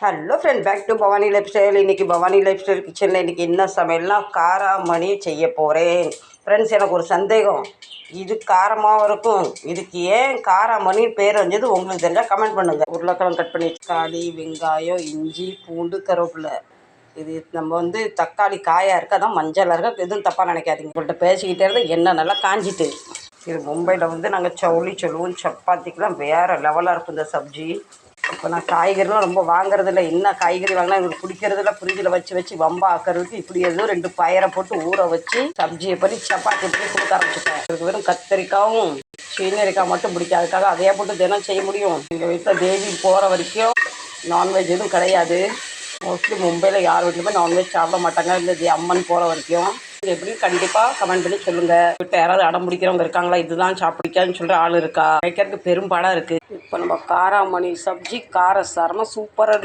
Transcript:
Hello friend, back to Bhavani lifestyle. இன்றைக்கி Bhavani life style கிச்சனில் இன்றைக்கி என்ன சமையல்னா காராமணி செய்ய போகிறேன். ஃப்ரெண்ட்ஸ், எனக்கு ஒரு சந்தேகம். இது காரமாகவும் இருக்கும், இதுக்கு ஏன் காராமணி பேர் வந்தது உங்களுக்கு தெரிஞ்சால் கமெண்ட் பண்ணுங்கள். உருளைக்கிழங்கு கட் பண்ணி தக்காளி, வெங்காயம், இஞ்சி, பூண்டு, கருவேப்பிலை. இது நம்ம தக்காளி காயாக இருக்குது, அதான் மஞ்சளாக இருக்குது. எதுவும் தப்பாக நினைக்காதீங்க. உங்கள்கிட்ட பேசிக்கிட்டே இருந்தால் எண்ணெய் நல்லா காஞ்சிட்டு. இது மும்பையில் நாங்கள் சவுளி சொல்லுவோம். சப்பாத்திக்கெலாம் வேறு லெவலாக இருக்கும் இந்த சப்ஜி. இப்போ நான் காய்கறிலாம் ரொம்ப வாங்குறதில்ல. என்ன காய்கறி வாங்கினா எனக்கு பிடிக்கிறதில்ல. ஃப்ரிட்ஜில் வச்சு வம்பா ஆக்கிறதுக்கு இப்படி ஏதோ 2 பயரை போட்டு ஊற வச்சு சப்ஜியை பண்ணி சப்பாத்தி பண்ணி கொடுக்க ஆரம்பிச்சுட்டேன். அதுக்கு வெறும் கத்தரிக்காவும் சீனரிக்காய் மட்டும் பிடிக்கும். அதுக்காக அதையே போட்டு தினம் செய்ய முடியும். எங்கள் வீட்டில் தேவி போகிற வரைக்கும் நான்வெஜ் எதுவும் கிடையாது. மோஸ்ட்லி மும்பையில் யார் வீட்லையுமே நான்வெஜ் சாப்பிட மாட்டாங்க, இந்த அம்மன் போகிற வரைக்கும். எப்படின்னு கண்டிப்பாக கமெண்ட் பண்ணி சொல்லுங்கள். வீட்டில் யாராவது அடம் பிடிக்கிறவங்க இருக்காங்களா, இதுதான் சாப்பிடிக்காதுன்னு சொல்கிற ஆள் இருக்கா? வைக்கிறதுக்கு பெரும்பாடாக இருக்குது. இப்போ நம்ம காராமணி சப்ஜி காரசாரமாக சூப்பராக